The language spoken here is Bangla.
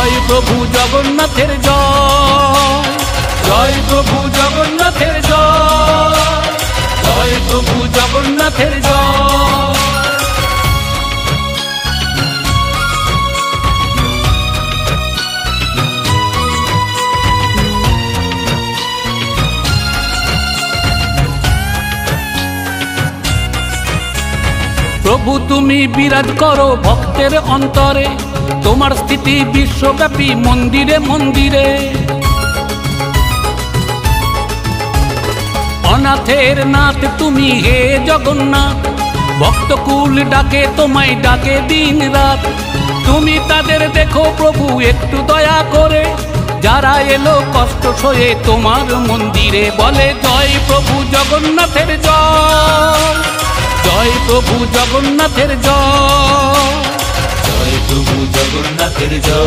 জয় প্রভু জগন্নাথের জয়, জয় প্রভু জগন্নাথের জয়, জয় প্রভু জগন্নাথের জয়। প্রভু তুমি বিরাজ করো ভক্তের অন্তরে, তোমার স্থিতি বিশ্বব্যাপী মন্দিরে মন্দিরে। অনাথের নাথ তুমি হে জগন্নাথ, ভক্তকুল ডাকে তোমায় ডাকে দিন রাত। তুমি তাদের দেখো প্রভু একটু দয়া করে, যারা এলো কষ্ট সয়ে তোমার মন্দিরে। বলে জয় প্রভু জগন্নাথের জয়, জয় প্রভু জগন্নাথের জয়, জয় প্রভু জগন্নাথের জয়।